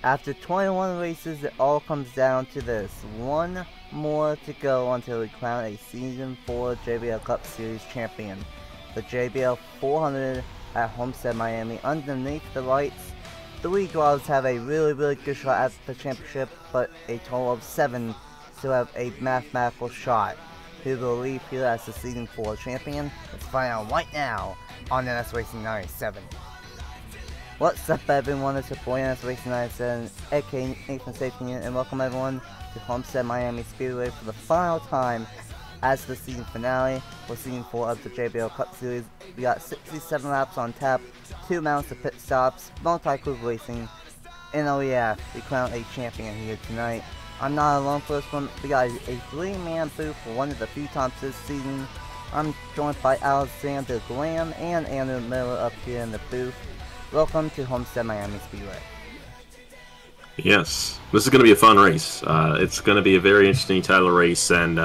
After 21 races, it all comes down to this. One more to go until we crown a Season 4 JBL Cup Series champion. The JBL 400 at Homestead-Miami. Underneath the lights, 3 drivers have a really good shot at the championship, but a total of 7 still have a mathematical shot. Who will leave here as the Season 4 champion? Let's find out right now on NS Racing 97. What's up everyone, it's your boy NS Racing 97, aka Nathan Stapleton, and welcome everyone to Homestead-Miami Speedway for the final time as the season finale for Season 4 of the JBL Cup Series. We got 67 laps on tap, 2 mounts of pit stops, multi-crew racing, and oh yeah, we crowned a champion here tonight. I'm not alone for this one. We got a 3-man booth for one of the few times this season. I'm joined by Alexander Graham and Andrew Miller up here in the booth. Welcome to Homestead-Miami Speedway. Yes, this is going to be a fun race. It's going to be a very interesting title race, and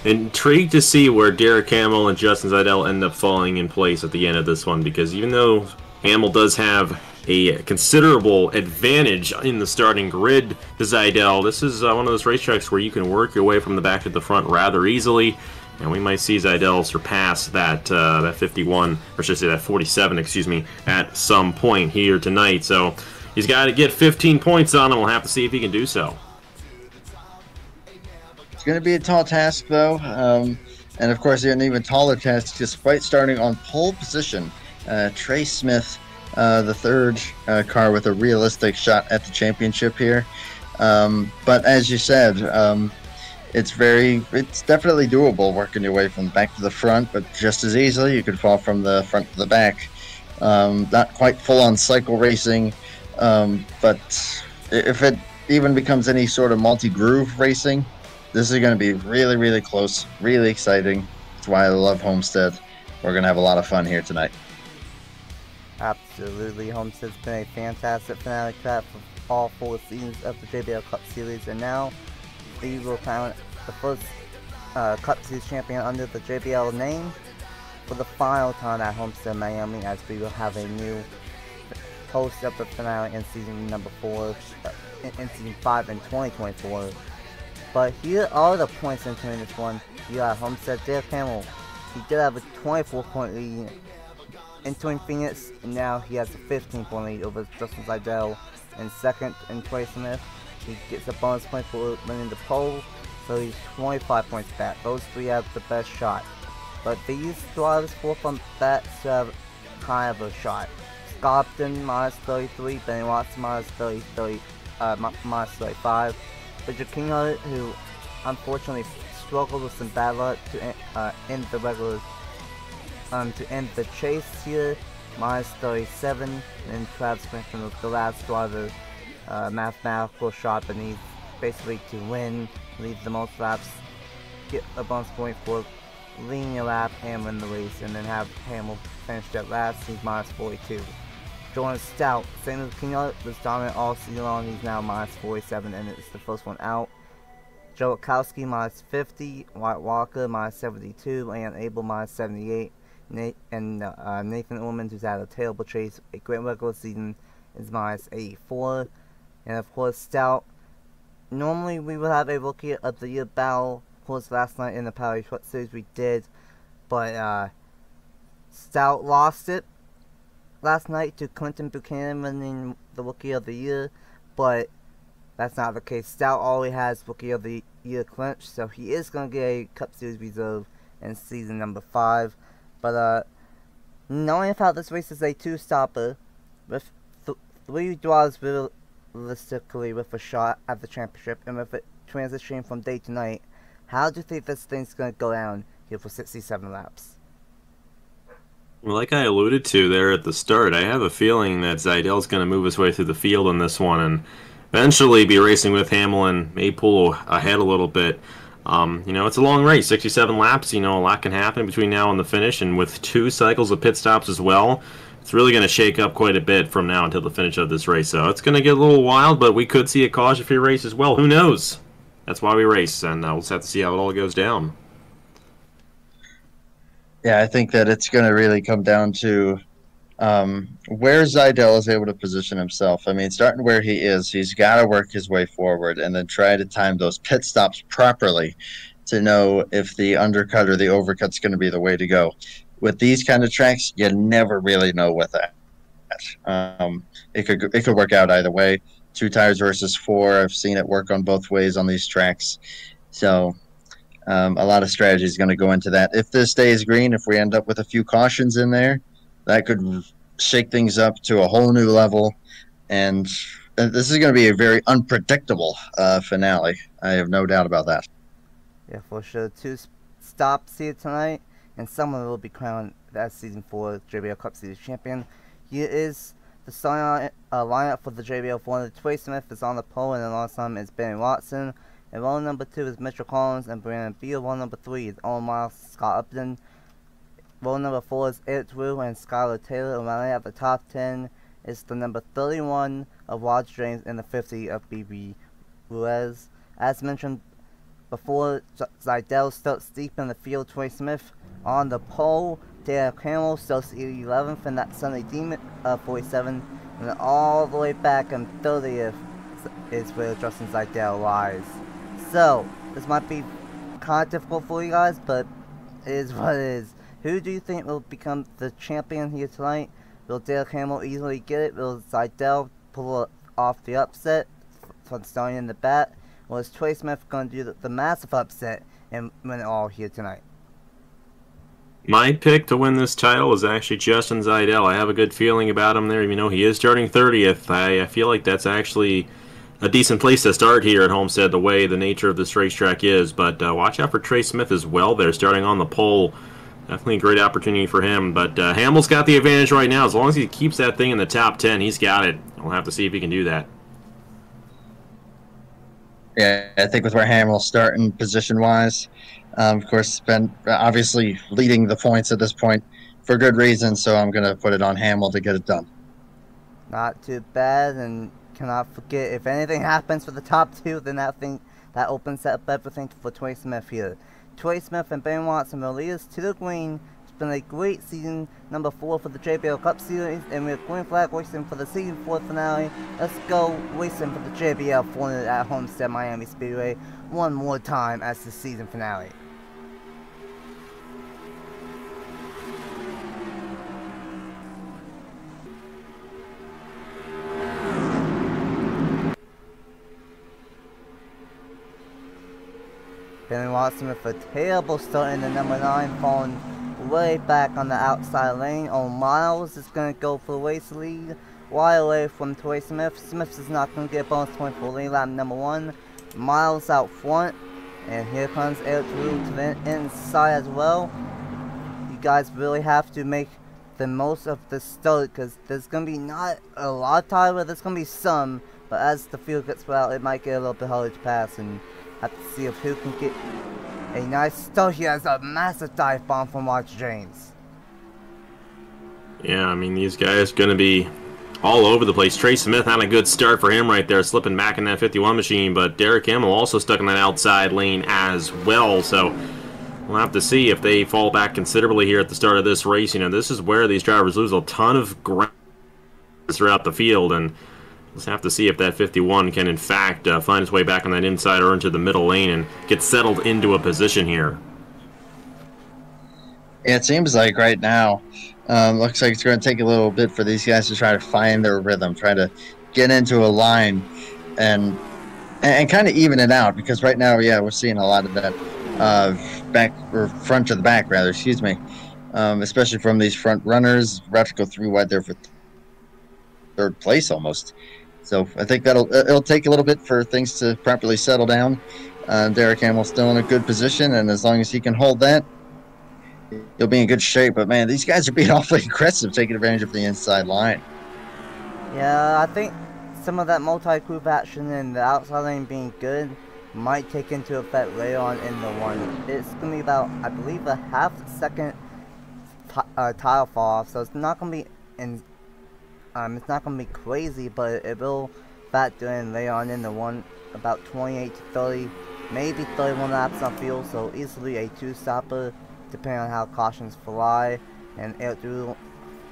intrigued to see where Derek Hamill and Justin Zajdel end up falling in place at the end of this one, because even though Hamill does have a considerable advantage in the starting grid to Zajdel, this is one of those racetracks where you can work your way from the back to the front rather easily, and we might see Zajdel surpass that 51, or should I say that 47, excuse me, at some point here tonight. So he's got to get 15 points on him. We'll have to see if he can do so. It's going to be a tall task, though, and of course an even taller task despite starting on pole position. Trey Smith, the third car with a realistic shot at the championship here. But as you said, it's definitely doable working your way from the back to the front, but just as easily you could fall from the front to the back. Not quite full-on cycle racing, but if it even becomes any sort of multi-groove racing, this is going to be really close, really exciting. That's why I love Homestead. We're going to have a lot of fun here tonight. Absolutely, Homestead's been a fantastic finale track for all 4 seasons of the JBL Cup Series, and now we will crown the first Cup Series champion under the JBL name for the final time at Homestead-Miami, as we will have a new host of the finale in season number 4, in season 5 in 2024. But here are the points entering this one. You got Homestead Derek Hamill. He did have a 24-point lead entering Phoenix, and now he has a 15-point lead over Justin Zajdel in second, and Trey Smith. He gets a bonus point for winning the pole, so he's 25 points back. Those 3 have the best shot. But these drivers 4 from back have kind of a shot. Scompton minus 33, Benny Watson minus 35. Richard Kinghart, who unfortunately struggled with some bad luck to end the regular to end the chase here, minus 37, and Travis Smith was the last driver, mathematical shot beneath, basically to win, lead the most laps, get a bonus point for leading a lap and win the race, and then have Hamill finish at last. He's minus 42. Jordan Stout, same as Kinghart, was dominant all season long. He's now minus 47, and it's the first one out. Joe Wachowski minus 50, White Walker minus 72, and Abel minus 78. And Nathan Stapleton, who's had a terrible chase, a great regular season, is minus 84. And of course, Stout. Normally we would have a Rookie of the Year battle. Of course, last night in the Power Cup Series we did, but Stout lost it last night to Clinton Buchanan winning the Rookie of the Year. But that's not the case. Stout already has Rookie of the Year clinched, so he is going to get a Cup Series reserve in season number 5. But knowing about this race is a 2-stopper with 3 draws realistically with a shot at the championship, and with it transitioning from day to night, how do you think this thing's going to go down here for 67 laps? Well, like I alluded to there at the start, I have a feeling that Zajdel's going to move his way through the field on this one and eventually be racing with Hamill and may pull ahead a little bit. It's a long race, 67 laps. A lot can happen between now and the finish, and with 2 cycles of pit stops as well, it's really going to shake up quite a bit from now until the finish of this race. So it's going to get a little wild, but we could see a caution-free race as well. Who knows? That's why we race, and we'll just have to see how it all goes down. Yeah, I think that it's going to really come down to Where Zajdel is able to position himself. I mean, starting where he is, he's got to work his way forward and then try to time those pit stops properly to know if the undercut or the overcut's going to be the way to go. With these kind of tracks, you never really know with that. It could work out either way. 2 tires versus 4. I've seen it work on both ways on these tracks. So a lot of strategy is going to go into that. If this stays green, if we end up with a few cautions in there, that could shake things up to a whole new level. And this is going to be a very unpredictable finale. I have no doubt about that. Yeah, for sure. 2 stops here tonight, and someone will be crowned that Season 4 JBL Cup Series champion. Here is the starting lineup for the JBL 400. Trey Smith is on the pole, and alongside him is Ben Watson. And roll number 2 is Mitchell Collins and Brandon Beal. Roll number 3 is Owen Miles, Scott Upton. Roll number 4 is Eric Drew and Skylar Taylor. And running at the top 10 is the number 31 of Roger James and the 50 of BB Ruiz. As mentioned before, Zajdel starts deep in the field. Trey Smith on the pole. Derek Hamill starts 11th, and that's Sunday Demon 47. And then all the way back in 30th is where Justin Zajdel lies. So, this might be kind of difficult for you guys, but it is what it is. Who do you think will become the champion here tonight? Will Derek Hamill easily get it? Will Zajdel pull off the upset from starting in the bat? Or is Trey Smith going to do the massive upset and win it all here tonight? My pick to win this title is actually Justin Zajdel. I have a good feeling about him there. Even though he is starting 30th, I feel like that's actually a decent place to start here at Homestead, the way the nature of this racetrack is. But watch out for Trey Smith as well there, starting on the pole. Definitely a great opportunity for him. But Hamill's got the advantage right now. As long as he keeps that thing in the top 10, he's got it. We'll have to see if he can do that. Yeah, I think with where Hamill's starting position-wise, of course, been obviously leading the points at this point for good reason, so I'm going to put it on Hamill to get it done. Not too bad, and cannot forget, if anything happens for the top 2, then that opens up everything for Trey Smith here. Trey Smith and Ben Watson will lead us to the green. It's been a great season, number 4 for the JBL Cup Series, and we're green flag racing for the Season 4 finale. Let's go racing for the JBL 400 at Homestead-Miami Speedway one more time as the season finale. Ben Watson with a terrible start in the number 9, falling way back on the outside lane. Miles is going to go for the race lead, wide away from Trey Smith. Smith is not going to get a bonus point for lead lap number 1. Miles out front, and here comes Eric Drew to the inside as well. You guys really have to make the most of the start, because there's going to be not a lot of time, but there's going to be some. But as the field gets spread out, it might get a little bit harder to pass, and have to see if who can get a nice start. He has a massive dive bomb from Roger James. Yeah, I mean, these guys going to be all over the place. Trey Smith had a good start for him right there, slipping back in that 51 machine, but Derek Hamill also stuck in that outside lane as well, so we'll have to see if they fall back considerably here at the start of this race. You know, this is where these drivers lose a ton of ground throughout the field, and let's have to see if that 51 can, in fact, find its way back on that inside or into the middle lane and get settled into a position here. Yeah, it seems like right now, looks like it's going to take a little bit for these guys to try to find their rhythm, try to get into a line and kind of even it out, because right now, yeah, we're seeing a lot of that back or front to the back, rather, excuse me, especially from these front runners. About to go through wide there for third place almost. So I think it'll take a little bit for things to properly settle down. Derek Hamill's still in a good position, and as long as he can hold that, he'll be in good shape. But man, these guys are being awfully aggressive, taking advantage of the inside line. Yeah, I think some of that multi-group action and the outside lane being good might take into effect later on in the one. It's going to be about, I believe, a half-second tile fall off, so it's not going to be it's not going to be crazy, but it will factor in later on in the one, about 28 to 30, maybe 31 laps on field, so easily a 2-stopper, depending on how cautions fly. And Eric Drew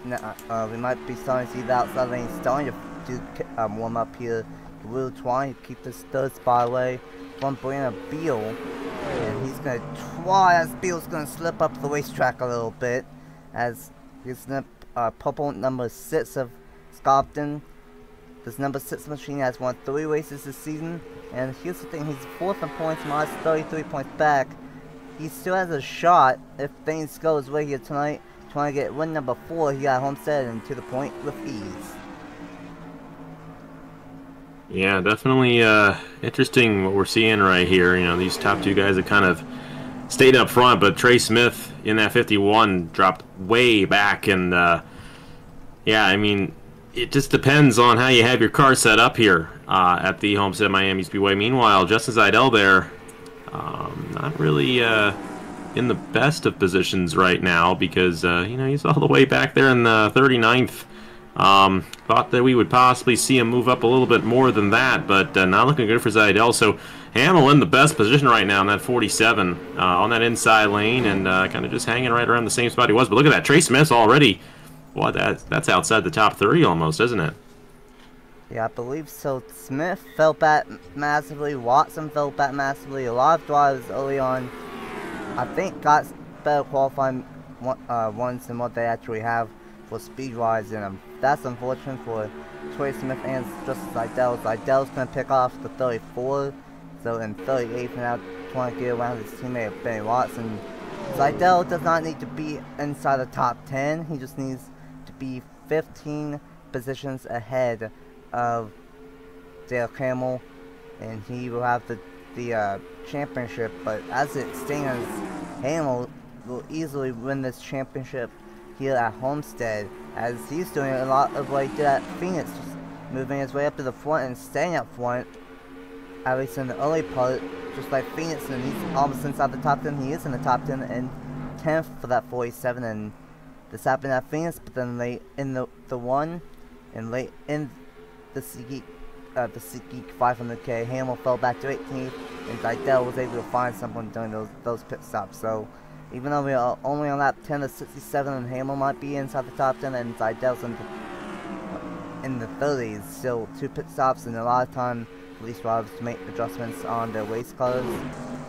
we might be starting to see the outside lane starting to warm up here. Will trying to keep this third spot away from Brandon Beal, and he's gonna try as Beal's gonna slip up the racetrack a little bit as his purple number 6 of Scompton. This number 6 machine has won 3 races this season, and here's the thing: he's 4th in points, minus 33 points back. He still has a shot if things go his way here tonight, trying to get win number 4 here at Homestead and to the point with ease. Yeah, definitely interesting what we're seeing right here. You know, these top 2 guys have kind of stayed up front, but Trey Smith in that 51 dropped way back, and yeah, I mean, it just depends on how you have your car set up here at the Homestead-Miami Speedway. Meanwhile, Justin Zajdel there, not really in the best of positions right now because, you know, he's all the way back there in the 39th. Thought that we would possibly see him move up a little bit more than that, but not looking good for Zajdel. So Hamill in the best position right now in that 47 on that inside lane, and kind of just hanging right around the same spot he was. But look at that, Trey Smith's already, well, that's outside the top 30 almost, isn't it? Yeah, I believe so. Smith fell back massively. Watson fell back massively. A lot of drivers early on, I think, got better qualifying ones than what they actually have for speed-wise, and that's unfortunate for Trey Smith and Justin Zajdel. Zajdel's going to pick off the 34, so in 38th now, trying to get around his teammate Benny Watson. Zajdel does not need to be inside the top 10, he just needs to be 15 positions ahead of Derek Hamill, and he will have the championship. But as it stands, Hamill will easily win this championship here at Homestead, as he's doing a lot of what he did at Phoenix, just moving his way up to the front and staying up front, at least in the early part, just like Phoenix, and he's almost inside the top 10. He is in the top 10 and 10th for that 47, and this happened at Phoenix, but then late in the one, and late in the SeatGeek 500K, Hamill fell back to 18th, and Zajdel was able to find someone during those pit stops. So even though we are only on lap 10 to 67, and Hamill might be inside the top 10, and Zajdel's in the 30s, still 2 pit stops and a lot of time for these drivers to make adjustments on their race cars.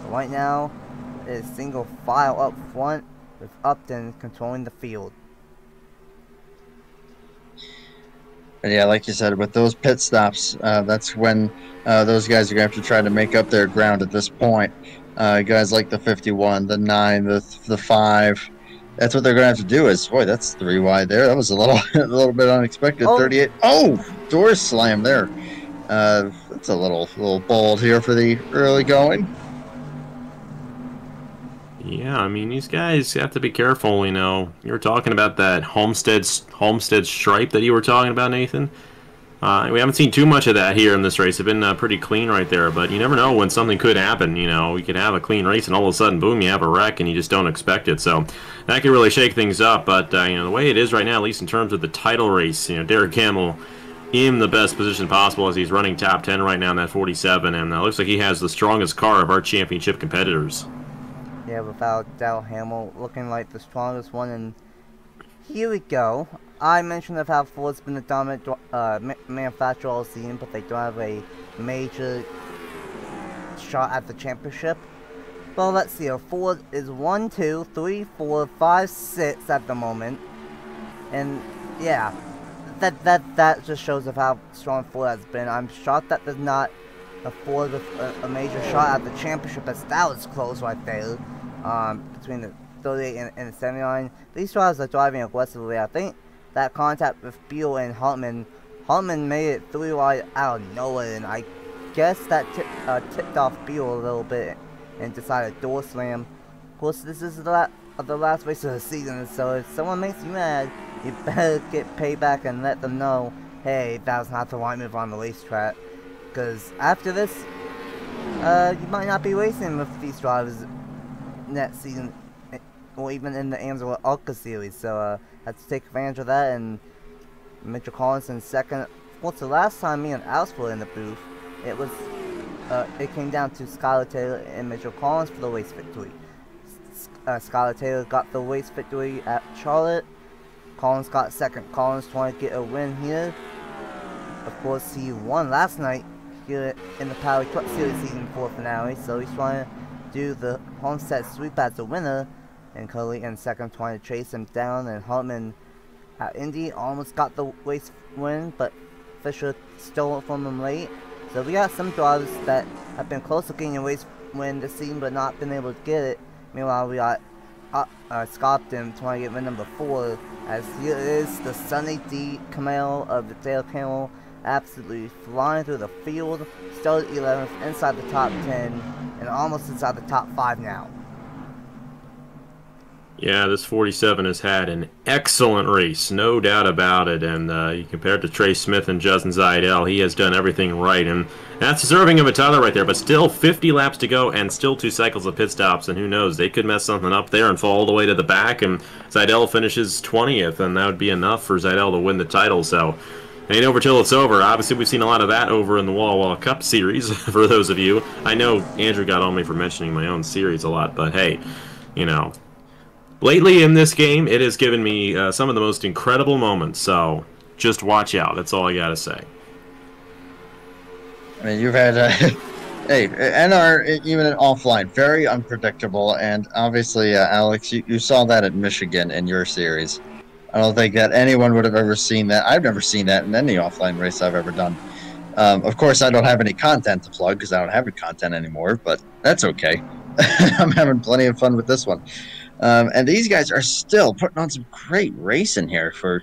But right now, it is single file up front with Upton controlling the field. And yeah, like you said, with those pit stops, that's when those guys are going to have to try to make up their ground at this point. Guys like the 51, the 9, the 5, that's what they're going to have to do. Is, boy, that's 3 wide there. That was a little bit unexpected. Oh. 38. Oh, door slam there. That's a little bold here for the early going. Yeah, I mean, these guys have to be careful, you know. You were talking about that Homestead stripe that you were talking about, Nathan. We haven't seen too much of that here in this race. It's been pretty clean right there, but you never know when something could happen, you know. We could have a clean race and all of a sudden, boom, you have a wreck and you just don't expect it. So that could really shake things up, but, you know, the way it is right now, at least in terms of the title race, you know, Derek Hamill in the best position possible as he's running top 10 right now in that 47, and it looks like he has the strongest car of our championship competitors. Yeah, without doubt, Hamill looking like the strongest one, and here we go. I mentioned of how Ford's been the dominant manufacturer all season, but they don't have a major shot at the championship. Well, let's see. Ford is 1, 2, 3, 4, 5, 6 at the moment, and yeah, that just shows of how strong Ford has been. I'm shocked that there's not a Ford with a major shot at the championship, as that was close right there, between the 38 and the 79. These drivers are driving aggressively. I think that contact with Beal and Hartman made it 3 wide out of nowhere, and I guess that tipped off Beal a little bit and decided door slam. Of course, this is the last race of the season, so if someone makes you mad, you better get payback and let them know, hey, that was not the right move on the racetrack. Because after this, you might not be racing with these drivers next season, or even in the Amsoil Cup Series. So had to take advantage of that. And Mitchell Collins in second. What's the last time me and Alice were in the booth? It came down to Skylar Taylor and Mitchell Collins for the race victory. Skylar Taylor got the race victory at Charlotte, Collins got second. Collins trying to get a win here. Of course, he won last night here in the Power Truck Series Season 4 finale, so he's trying to do the Homestead sweep as the winner. And Curley in second, trying to chase him down. And Hartman at Indy almost got the race win, but Fisher stole it from him late. So we got some drivers that have been close to getting a race win this season, but not been able to get it. Meanwhile, we got Scopton trying to get win number 4, as here is the Sunny D Camaro of the Derek Hamill, absolutely flying through the field. Started 11th, inside the top 10, and almost inside the top 5 now. Yeah, this 47 has had an excellent race, no doubt about it. And you compare it to Trey Smith and Justin Zajdel, he has done everything right. And that's deserving of a title right there. But still 50 laps to go and still 2 cycles of pit stops. And who knows, they could mess something up there and fall all the way to the back. And Zajdel finishes 20th, and that would be enough for Zajdel to win the title. So ain't over till it's over. Obviously, we've seen a lot of that over in the JBL Cup Series, for those of you. I know Andrew got on me for mentioning my own series a lot, but hey, you know, lately in this game, it has given me some of the most incredible moments, so just watch out. That's all I gotta say. I mean, you've had, hey, NR, even in offline, very unpredictable, and obviously, Alex, you saw that at Michigan in your series. I don't think that anyone would have ever seen that. I've never seen that in any offline race I've ever done. Of course, I don't have any content to plug because I don't have any content anymore, but that's okay. I'm having plenty of fun with this one. And these guys are still putting on some great racing here for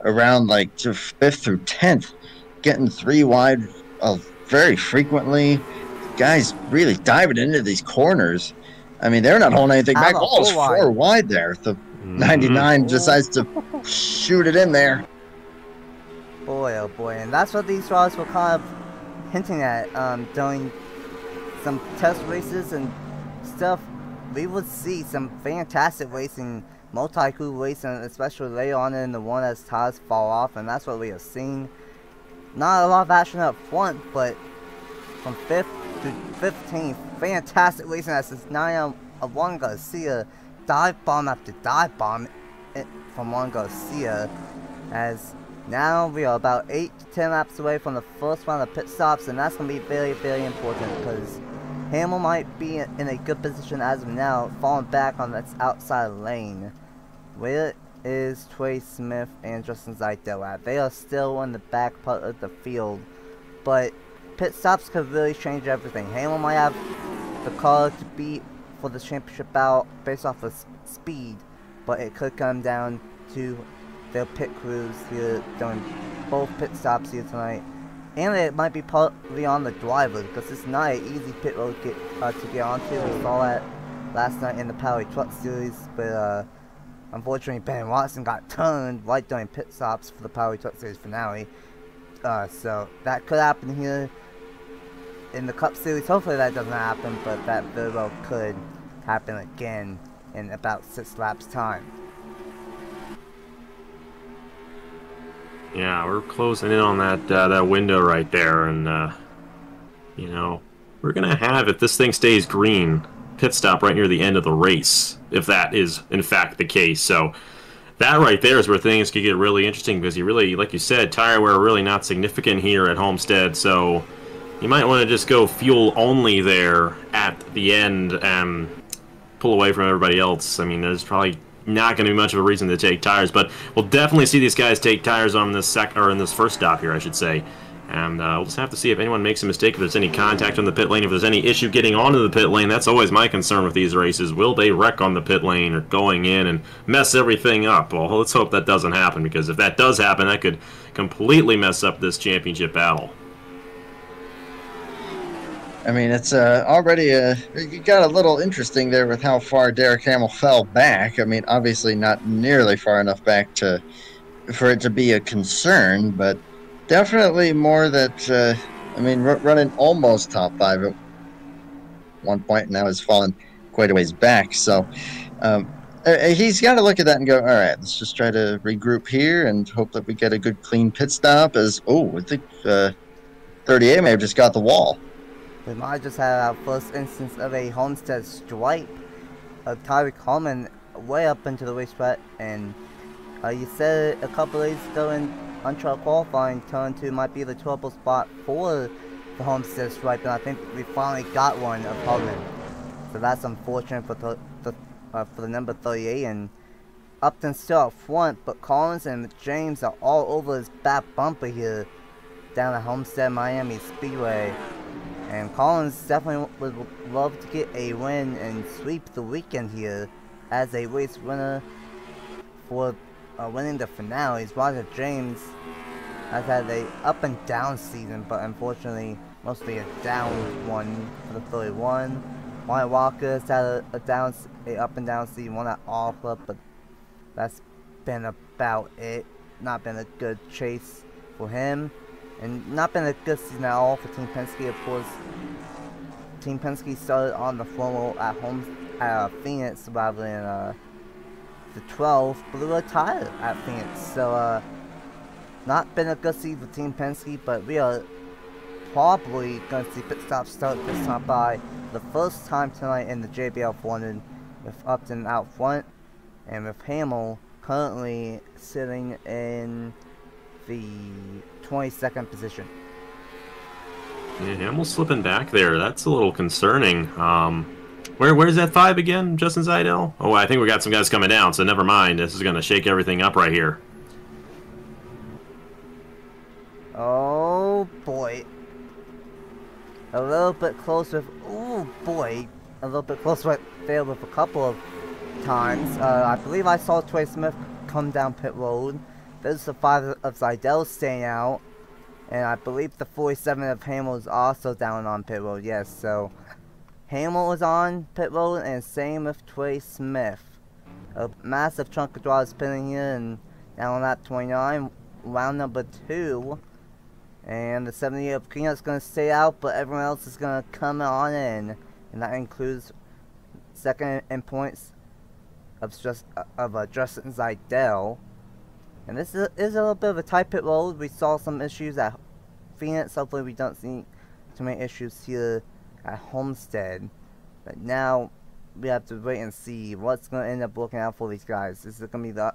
around like 5th through 10th, getting 3 wide very frequently. Guys really diving into these corners. I mean, they're not holding anything back. Almost 4 wide there. The 99 decides to shoot it in there. Boy, oh boy. And that's what these drivers were kind of hinting at during some test races and stuff. We would see some fantastic racing, multi-crew racing, especially later on in the one as tires fall off, and that's what we have seen. Not a lot of action up front, but from 5th to 15th, fantastic racing as this 9 of Juan Garcia, dive bomb after dive bomb from Juan Garcia, as now we are about 8 to 10 laps away from the first round of pit stops, and that's going to be very, very important because Hamill might be in a good position as of now, falling back on this outside lane. Where is Trey Smith and Justin Zajdel at? They are still in the back part of the field, but pit stops could really change everything. Hamill might have the car to beat for the championship battle based off of speed, but it could come down to their pit crews here doing both pit stops here tonight. And it might be partly on the driver, because it's not an easy pit road to get onto. We saw that last night in the Power Truck Series, but unfortunately Ben Watson got turned right during pit stops for the Power Truck Series finale. So that could happen here in the Cup Series. Hopefully that doesn't happen, but that very well could happen again in about 6 laps time. Yeah, we're closing in on that window right there, and you know, we're gonna have, if this thing stays green, pit stop right near the end of the race, if that is in fact the case. So that right there is where things could get really interesting, because you really, like you said, tire wear really not significant here at Homestead, so you might want to just go fuel only there at the end and pull away from everybody else. I mean, there's probably not going to be much of a reason to take tires, but we'll definitely see these guys take tires on this in this first stop here, I should say. And we'll just have to see if anyone makes a mistake, if there's any contact on the pit lane, if there's any issue getting onto the pit lane. That's always my concern with these races. Will they wreck on the pit lane or going in and mess everything up? Well, let's hope that doesn't happen, because if that does happen, that could completely mess up this championship battle. I mean, it's already it got a little interesting there with how far Derek Hamill fell back. I mean, obviously not nearly far enough back for it to be a concern, but definitely more that, I mean, running almost top 5 at one point, now has fallen quite a ways back. So he's got to look at that and go, all right, let's just try to regroup here and hope that we get a good clean pit stop. As, oh, I think 38 may have just got the wall. We might just have our first instance of a Homestead stripe of Tyreek Coleman way up into the racetrack, and You said it a couple days ago in Uncharted qualifying, turn 2 might be the trouble spot for the Homestead stripe, and I think we finally got one opponent. So that's unfortunate for the number 38, and Upton's still up front, but Collins and James are all over his back bumper here down at Homestead-Miami Speedway. And Collins definitely would love to get a win and sweep the weekend here as a race winner for winning the finales. Roger James has had a up and down season, but unfortunately mostly a down one for the 31. Wyatt Walker has had a up and down season, one at all club, but that's been about it. Not been a good chase for him, and not been a good season at all for Team Penske. Of course, Team Penske started on the formal at home at Phoenix rather than the 12, blew a tire at Phoenix. So not been a good season for Team Penske, but we are probably going to see pit stops start this time by the first time tonight in the JBL 400, with Upton out front and with Hamill currently sitting in the 22nd position. Yeah, Hamill's slipping back there. That's a little concerning. Where's that 5 again, Justin Zajdel? Oh, I think we got some guys coming down, so never mind. This is going to shake everything up right here. Oh, boy. A little bit close with... Oh, boy. A little bit close right there with a couple of times. I believe I saw Trey Smith come down pit road. There's the 5 of Zajdel staying out. And I believe the 47 of Hamill is also down on pit road. Yes, so Hamill is on pit road, and same with Trey Smith. A massive chunk of drivers spinning here, and down on that 29, round number 2. And the 78 of Peanut's going to stay out, but everyone else is going to come on in. And that includes second in points of Justin Zajdel. And this is a little bit of a tight pit road. We saw some issues at Phoenix. Hopefully we don't see too many issues here at Homestead. But now we have to wait and see what's going to end up working out for these guys. Is it going to be the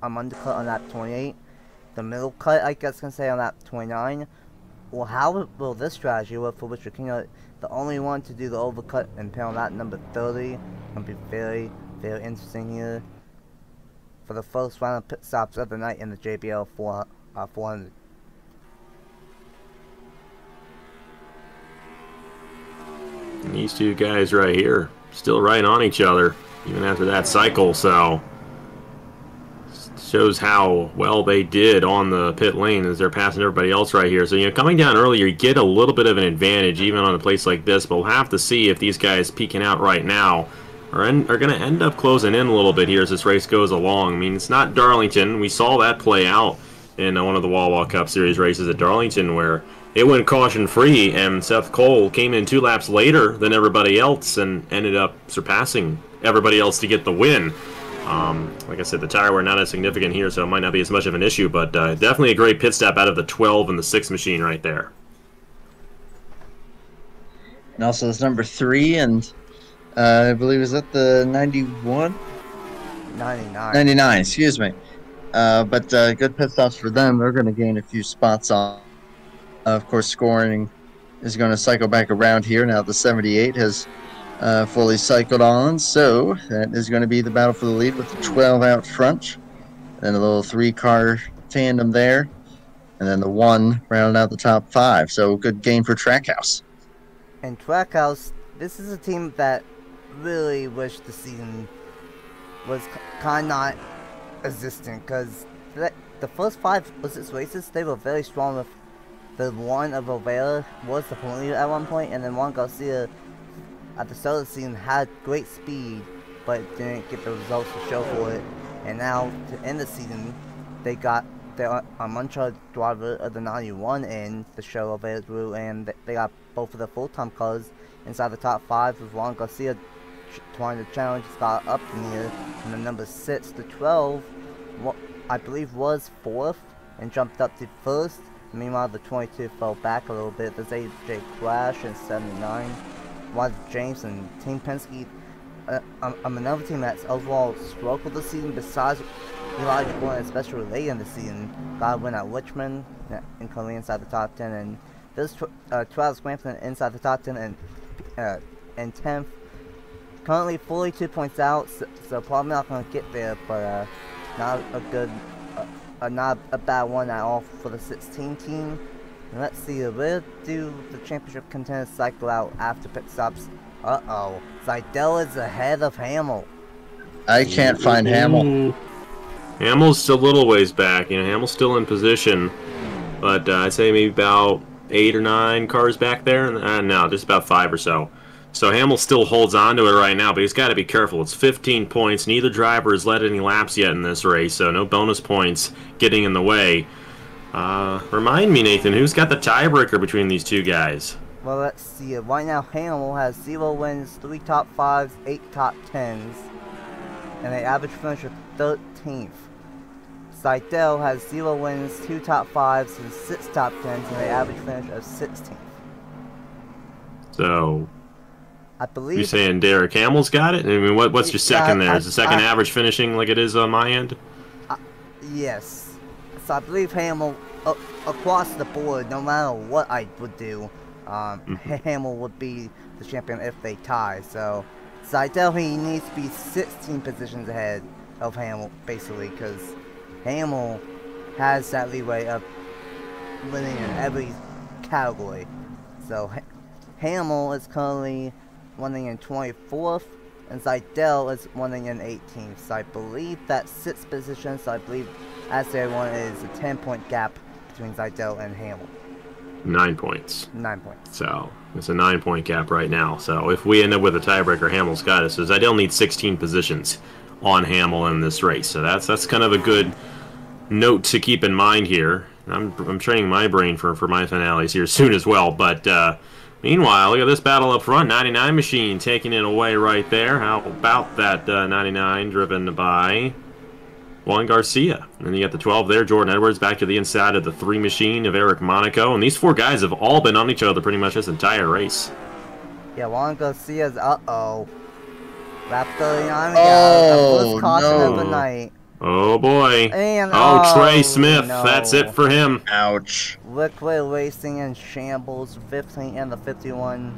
undercut on that 28? The middle cut, I guess, can say on that 29. Well, how will this strategy work for Richard King? The only one to do the overcut and pin on that number 30. Going to be very, very interesting here for the first round of pit stops of the night in the JBL 400. And these two guys right here, still right on each other, even after that cycle, so shows how well they did on the pit lane as they're passing everybody else right here. So, you know, coming down earlier, you get a little bit of an advantage even on a place like this, but we'll have to see if these guys peeking out right now are going to end up closing in a little bit here as this race goes along. I mean, it's not Darlington. We saw that play out in one of the Wassup Cup Series races at Darlington where it went caution-free, and Seth Cole came in 2 laps later than everybody else and ended up surpassing everybody else to get the win. Like I said, the tire wear not as significant here, so it might not be as much of an issue, but definitely a great pit stop out of the 12 and the 6 machine right there. And also this number 3, and I believe, is that the 91? 99. 99, excuse me. But good pit stops for them. They're going to gain a few spots on. Of course, scoring is going to cycle back around here. Now the 78 has fully cycled on, so that is going to be the battle for the lead with the 12 out front. Then a little 3-car tandem there. And then the 1 rounding out the top 5. So good gain for Trackhouse. And Trackhouse, this is a team that really wish the season was kind of not existent, because the first 5 or 6 races, they were very strong with the 1 of Rivera was the point leader at one point, and then Juan Garcia at the start of the season had great speed, but didn't get the results to show for it. And now, to end the season, they got their uncharted driver of the 91 in the show of it through, and they got both of the full-time cars inside the top 5 with Juan Garcia trying to challenge Scott Upton here. And the number 6 to 12, I believe, was 4th and jumped up to 1st. Meanwhile, the 22 fell back a little bit. There's AJ Crash in 79. Roger James and Team Penske, another team that's overall struggled this season besides illogical, and especially late in the season. Got a win at Richmond, and currently inside the top 10, and this Travis Grantham inside the top 10 and 10th. Currently 42 points out, so probably not going to get there, but not a good, not a bad one at all for the 16 team. And let's see, where do the championship contenders cycle out after pit stops? Uh-oh, Zajdel is ahead of Hamill. I can't find Hamill. Hamill's a little ways back. You know, Hamill's still in position, but I'd say maybe about 8 or 9 cars back there. No, just about 5 or so. So Hamill still holds on to it right now, but he's got to be careful. It's 15 points. Neither driver has led any laps yet in this race, so no bonus points getting in the way. Remind me, Nathan, who's got the tiebreaker between these two guys? Well, let's see. Right now, Hamill has 0 wins, 3 top 5s, 8 top 10s, and an average finish of 13th. Zajdel has 0 wins, 2 top 5s, and 6 top 10s, and an average finish of 16th. So, I believe you're saying Derek Hamill's got it? I mean, what's your second there? Is the second average finishing like it is on my end? Yes. So I believe Hamill, across the board, no matter what I would do, Hamill would be the champion if they tie. So Zajdel, he needs to be 16 positions ahead of Hamill, basically, because Hamill has that leeway of winning in every category. So Hamill is currently winning in 24th, and Zajdel is winning in 18th. So I believe that 6 positions, so I believe, as everyone, is a 10-point gap between Zajdel and Hamill. 9 points. 9 points. So it's a 9-point gap right now. So if we end up with a tiebreaker, Hamill's got it. So Zajdel needs 16 positions on Hamill in this race. So that's kind of a good note to keep in mind here. I'm training my brain for my finales here soon as well. But meanwhile, look at this battle up front. 99 machine taking it away right there. How about that 99 driven by Juan Garcia? And then you got the 12 there, Jordan Edwards, back to the inside of the 3 machine of Eric Monaco. And these 4 guys have all been on each other pretty much this entire race. Yeah, Juan Garcia's, lap 39, oh, caution no. of the night. Oh boy. And, Trey Smith, no. That's it for him. Ouch. Liquid Racing in shambles, 15 and the 51.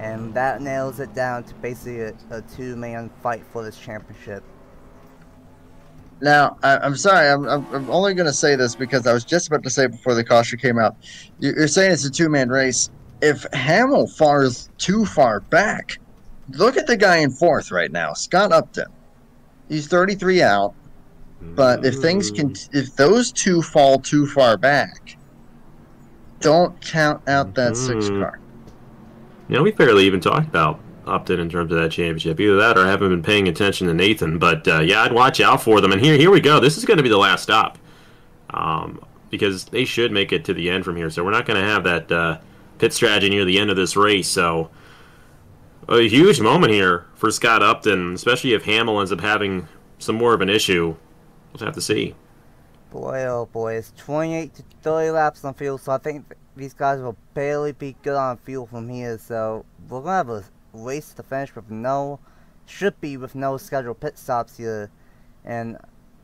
And that nails it down to basically a 2-man fight for this championship. Now, I'm sorry, I'm only going to say this because I was just about to say it before the caution came out. You're saying it's a 2-man race. If Hamill falls too far back, look at the guy in 4th right now, Scott Upton. He's 33 out, but if those 2 fall too far back, don't count out that 6 car. You know, we barely even talked about Upton in terms of that championship. Either that or I haven't been paying attention to Nathan. But yeah, I'd watch out for them. And here we go. This is going to be the last stop. Because they should make it to the end from here. So we're not going to have that pit strategy near the end of this race. So a huge moment here for Scott Upton, especially if Hamill ends up having some more of an issue. We'll have to see. Boy, oh boy, it's 28 to 30 laps on field. So I think these guys will barely be good on fuel from here. So we're going to have a race to finish with no scheduled pit stops here. And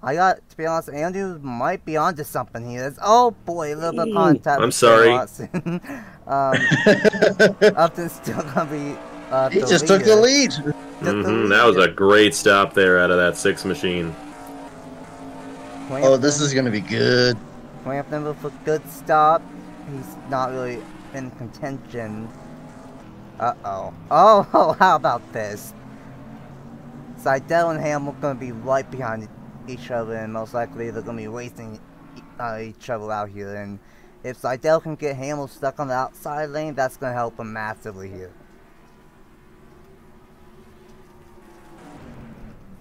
I got to be honest, Andrew might be onto something here. Oh boy, a little bit of contact. I'm sorry. Upton's still gonna be he just took the lead. That was a great stop there out of that 6 machine. Oh, this is gonna be good. Crampton with a good stop. He's not really in contention. Uh-oh. Oh, how about this? Zajdel and Hamill are going to be right behind each other, and most likely they're going to be racing each other out here. And if Zajdel can get Hamill stuck on the outside lane, that's going to help him massively here.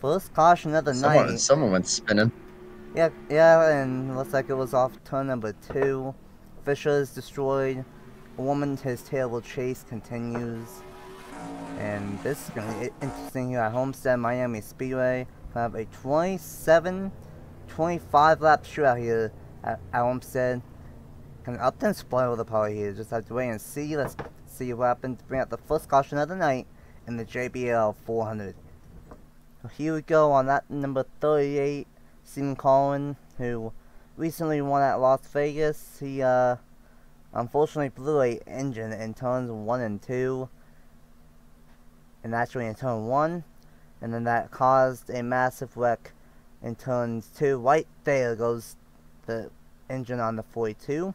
First caution of the night. Someone went spinning. Yeah, and looks like it was off turn number 2. Fisher is destroyed. A woman, his tail will chase, continues. And this is going to be interesting here at Homestead-Miami Speedway. We have a 25 lap shootout here at Homestead. Can Upton spoil the party here? Just have to wait and see. Let's see what happens to bring out the first caution of the night in the JBL 400. So here we go on that number 38. Stephen Collin, who recently won at Las Vegas. He unfortunately blew a engine in turns 1 and 2, and actually in turn 1, and then that caused a massive wreck in turns 2. Right there goes the engine on the 42.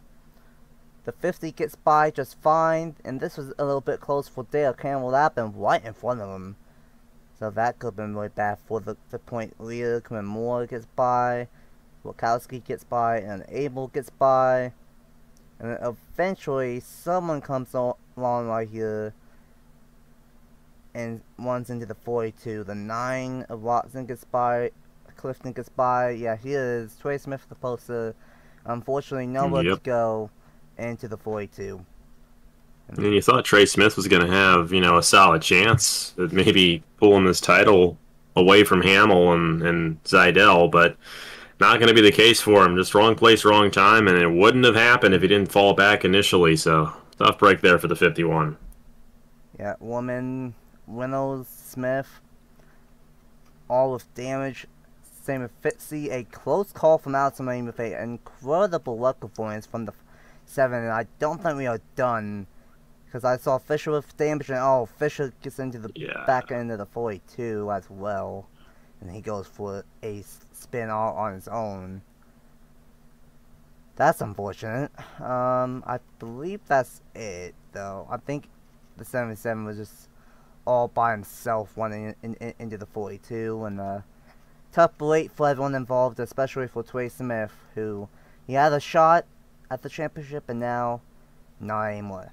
The 50 gets by just fine, and this was a little bit close for Derek Hamill. That happened right in front of him. So that could have been really bad for the point leader. Coming Moore gets by, Wachowski gets by, and Abel gets by. And then eventually someone comes along right here and runs into the 42. The 9 of Watson gets by, Clifton gets by. Yeah, here is Trey Smith supposed to, unfortunately, nowhere to go into the 42. And you thought Trey Smith was going to have, a solid chance at maybe pulling this title away from Hamill and Zajdel, but not going to be the case for him. Just wrong place, wrong time, and it wouldn't have happened if he didn't fall back initially. So tough break there for the 51. Yeah, Woman, Reynolds, Smith, all with damage. Same with Fitzy. A close call from Altamane with an incredible luck performance from the 7, and I don't think we are done. Because I saw Fisher with damage, and Fisher gets into the back end of the 42 as well. And he goes for a spin all on his own. That's unfortunate. I believe that's it, though. I think the 77 was just all by himself running into the 42. And tough break for everyone involved, especially for Trey Smith, who he had a shot at the championship, and now not anymore.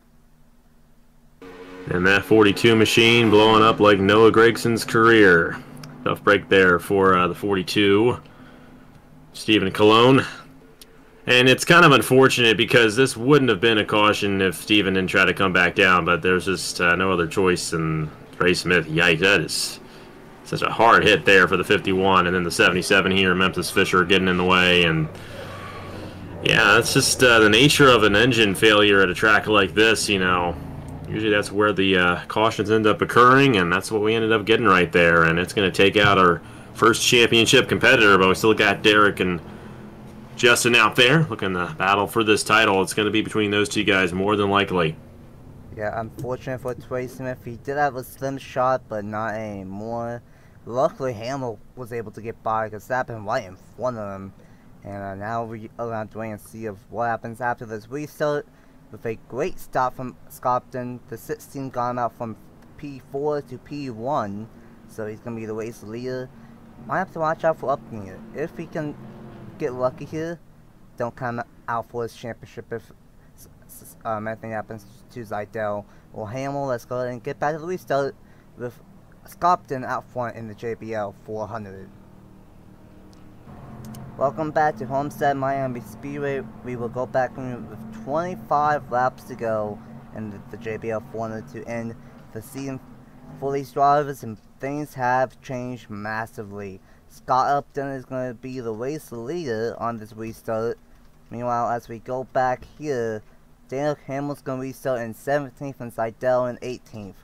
And that 42 machine blowing up like Noah Gregson's career. Tough break there for the 42. Stephen Cologne. And it's kind of unfortunate because this wouldn't have been a caution if Stephen didn't try to come back down, but there's just no other choice than Trey Smith. Yikes, that is such a hard hit there for the 51. And then the 77 here, Memphis Fisher getting in the way. And yeah, that's just the nature of an engine failure at a track like this, Usually that's where the cautions end up occurring, and that's what we ended up getting right there. And it's going to take out our first championship competitor, but we still got Derek and Justin out there looking to battle for this title. It's going to be between those two guys more than likely. Yeah, unfortunate for Trey Smith. He did have a slim shot, but not anymore. Luckily, Hamill was able to get by because that happened right in front of him. And now we are going to wait and see what happens after this restart. With a great stop from Scopton, the 16 gone out from P4 to P1, so he's going to be the race leader. Might have to watch out for Upton here. If he can get lucky here, don't come out for his championship if anything happens to Zajdel or Hamill. Let's go ahead and get back to the restart with Scopton out front in the JBL 400. Welcome back to Homestead-Miami Speedway. We will go back with 25 laps to go in the JBL 400 to end the season for these drivers, and things have changed massively. Scott Upton is going to be the race leader on this restart. Meanwhile, as we go back here, Derek Hamill's going to restart in 17th and Zajdel in 18th.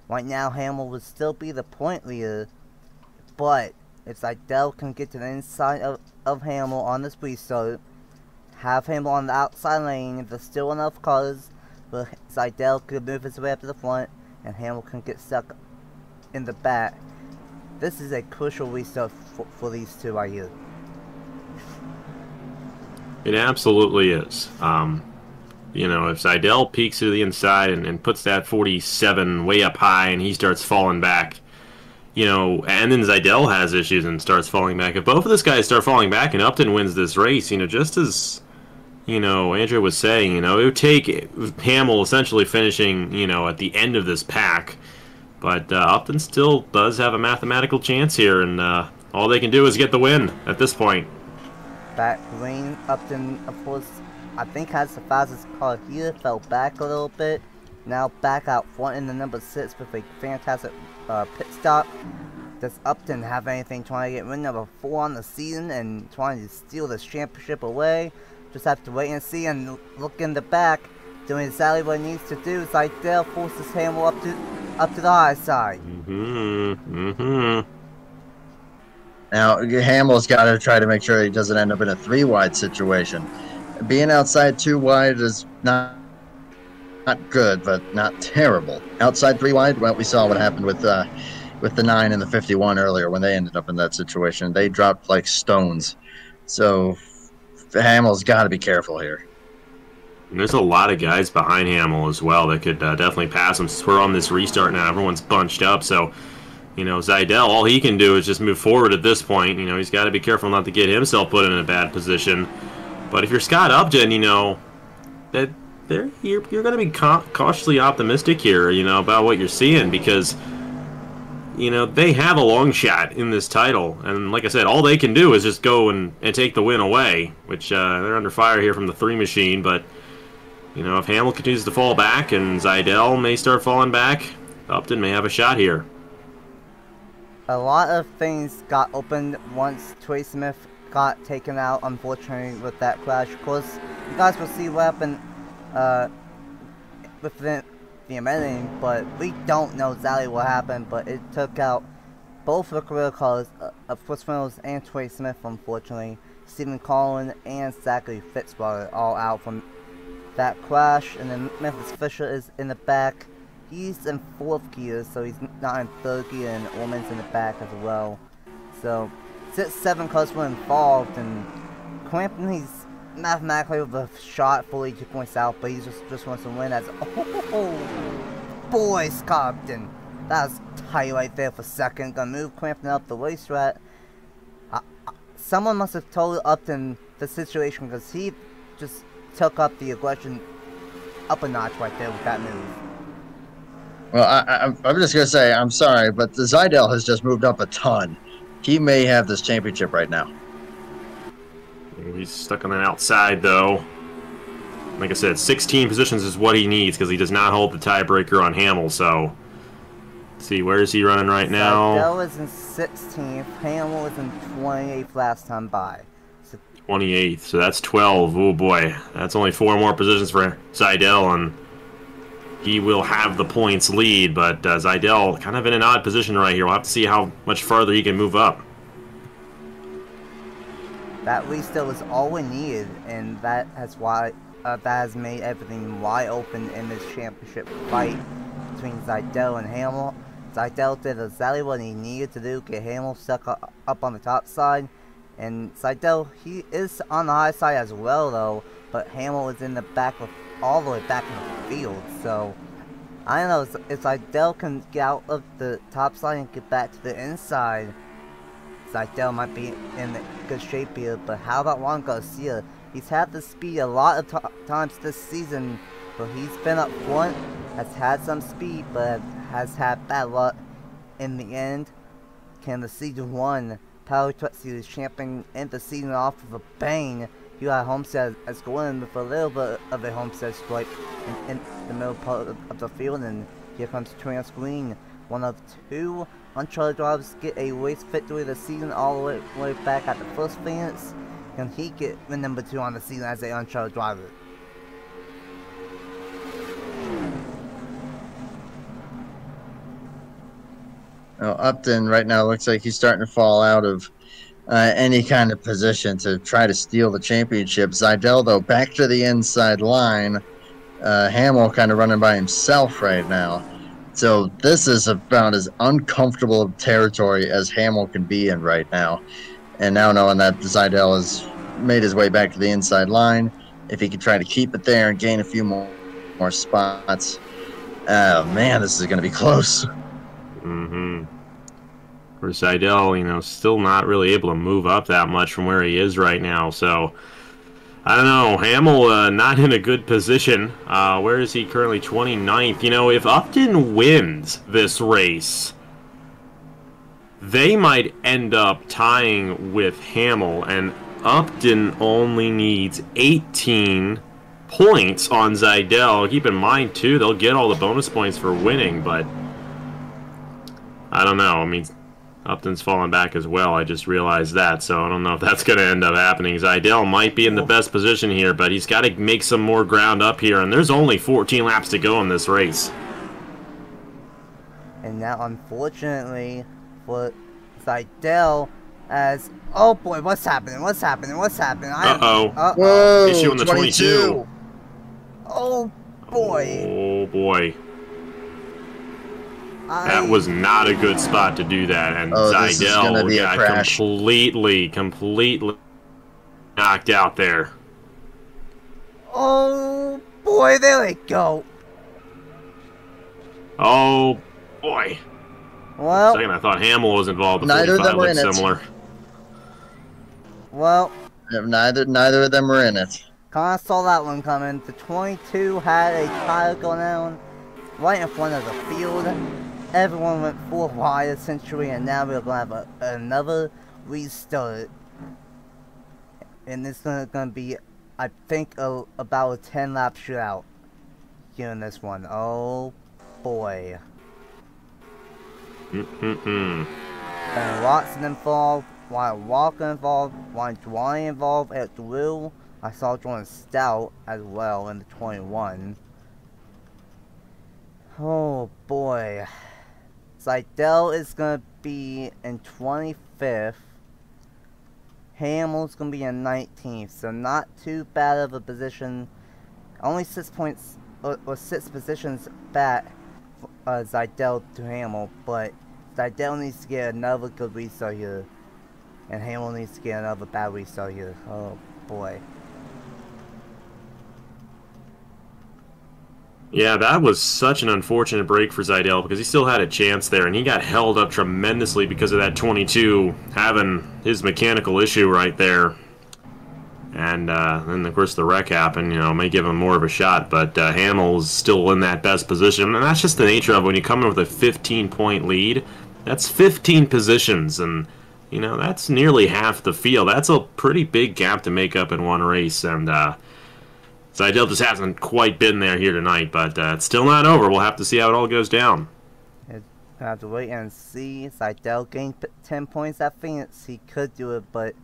Right now, Hamill would still be the point leader, but if Zajdel can get to the inside of Hamill on this restart, have Hamill on the outside lane, if there's still enough cars, but Zajdel could move his way up to the front, and Hamill can get stuck in the back. This is a crucial restart for these two right here. It absolutely is. If Zajdel peeks to the inside and puts that 47 way up high and he starts falling back, and then Zajdel has issues and starts falling back. If both of these guys start falling back and Upton wins this race, just as, Andrew was saying, it would take Hamill essentially finishing, at the end of this pack. But Upton still does have a mathematical chance here, and all they can do is get the win at this point. Back green, Upton, of course, I think has the fastest car here, fell back a little bit. Now back out front in the number 6 with a fantastic pit stop. Does Upton have anything trying to get win number 4 on the season and trying to steal this championship away? Just have to wait and see, and look in the back, doing exactly what he needs to do. Zajdel forces Hamill up to the high side. Now, Hamill's got to try to make sure he doesn't end up in a 3-wide situation. Being outside 2 wide is not good, but not terrible. Outside 3 wide, well, we saw what happened with the 9 and the 51 earlier when they ended up in that situation. They dropped like stones. So Hamill's got to be careful here. And there's a lot of guys behind Hamill as well that could definitely pass him. Since we're on this restart now, everyone's bunched up, so Zajdel, all he can do is just move forward at this point. He's got to be careful not to get himself put in a bad position. But if you're Scott Upton, that you're going to be cautiously optimistic here, about what you're seeing, because they have a long shot in this title, and like I said, all they can do is just go and take the win away, which they're under fire here from the 3 machine. But if Hamill continues to fall back and Zajdel may start falling back, Upton may have a shot here. A lot of things got opened once Trey Smith got taken out, unfortunately, with that crash. Of course, you guys will see what happened within the amending, but we don't know exactly what happened, but it took out both the career cars of Chris Reynolds and Trey Smith, unfortunately. Stephen Collin and Zachary Fitzwater all out from that crash, and then Memphis Fisher is in the back. He's in 4th gear, so he's not in 3rd gear, and Orman's in the back as well. So, 7 cars were involved, and Crampton, he's mathematically with a shot 42 points out, but he just wants to win as, oh, boy, Compton. That was tight right there for a second. Gonna move Crampton up the racetrack. Someone must have told Upton the situation, because he just took up the aggression up a notch right there with that move. Well, I'm just going to say, I'm sorry, but the Zajdel has just moved up a ton. He may have this championship right now. He's stuck on that outside, though. Like I said, 16 positions is what he needs, because he does not hold the tiebreaker on Hamill. So, let's see, where is he running right now? Zajdel is in 16th. Hamill is in 28th last time by. 28th, so that's 12. Oh boy, that's only 4 more positions for Zajdel, and he will have the points lead, but Zajdel kind of in an odd position right here. We'll have to see how much farther he can move up. That lead still is all we needed, and that has made everything wide open in this championship fight between Zajdel and Hamill. Zajdel did exactly what he needed to do, get Hamill stuck up on the top side, and Zajdel, he is on the high side as well though, but Hamill is in the back of all the way back in the field, so I don't know, if Zajdel can get out of the top side and get back to the inside, Zajdel might be in good shape here. But how about Juan Garcia? He's had the speed a lot of times this season, but he's been up front, has had some speed, but has had bad luck in the end. Can the Season 1 Power Truck Series champion end the season off with a bang? You got Homestead as going with a little bit of a Homestead stripe in the middle part of the field, and here comes Trey Green, one of 2 uncharted drivers get a race victory this season all the way back at the first Phoenix. Can he get the number 2 on the season as an uncharted driver? Well, Upton right now looks like he's starting to fall out of any kind of position to try to steal the championship. Zajdel, though, back to the inside line. Hamill kind of running by himself right now. So this is about as uncomfortable territory as Hamill can be in right now. And now knowing that Zajdel has made his way back to the inside line, if he can try to keep it there and gain a few more spots, oh man, this is going to be close. For Zajdel, still not really able to move up that much from where he is right now. So, I don't know. Hamill not in a good position. Where is he currently? 29th. If Upton wins this race, they might end up tying with Hamill, and Upton only needs 18 points on Zajdel. Keep in mind, too, they'll get all the bonus points for winning, but I don't know. I mean, Upton's falling back as well. I just realized that, so I don't know if that's going to end up happening. Zajdel might be in the best position here, but he's got to make some more ground up here, and there's only 14 laps to go in this race. And now, unfortunately, for Zajdel, As, oh boy, what's happening? What's happening? What's happening? Uh-oh. Whoa, Issue on the 22. Oh boy. Oh boy. That was not a good spot to do that, and this is gonna Zajdel be a got crash. completely knocked out there. Oh boy, there we go. Oh boy. Well, For a second I thought Hamill was involved. The Neither of 45 them were looked in it. similar. well, Neither of them were in it. kinda saw that one coming. The 22 had a tire go down right in front of the field. Everyone went full wide essentially, and now we're gonna have another restart. And it's gonna be, I think, about a 10-lap shootout here in this one. Oh boy. And Watson involved, Wyatt Walker involved, Ryan Dwyer involved at the wheel. I saw Jordan Stout as well in the 21. Oh boy. Zajdel is gonna be in 25th. Hamill's gonna be in 19th, so not too bad of a position. Only 6 points or 6 positions back Zajdel to Hamill, but Zajdel needs to get another good restart here, and Hamill needs to get another bad restart here. Oh boy. Yeah, that was such an unfortunate break for Zajdel because he still had a chance there, and he got held up tremendously because of that 22 having his mechanical issue right there. And then, of course, the wreck happened, you know, may give him more of a shot, but Hamill's still in that best position. And that's just the nature of it. When you come in with a 15-point lead, that's 15 positions, and, you know, that's nearly half the field. That's a pretty big gap to make up in one race, and Zajdel just hasn't quite been there here tonight, but it's still not over. We'll have to see how it all goes down. I have to wait and see. Zajdel gained 10 points at Phoenix. He could do it, but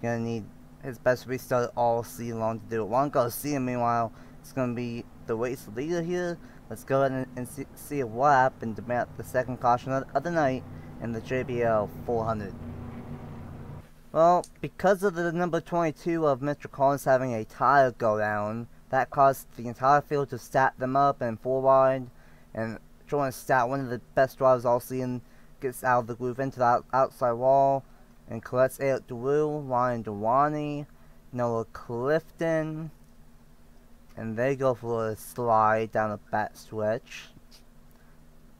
gonna need his best restart all season long to do it. One go see him, meanwhile, it's gonna be the race leader here. Let's go ahead and see what happened to mount the second caution of the night in the JBL 400. Well, because of the number 22 of Mr. Collins having a tire go down, that caused the entire field to stack them up and 4 wide, and Jordan Stout, one of the best drivers all season, gets out of the groove into the outside wall, and collects Eric DeWoo, Ryan Dewani, Noah Clifton, and they go for a slide down the back stretch.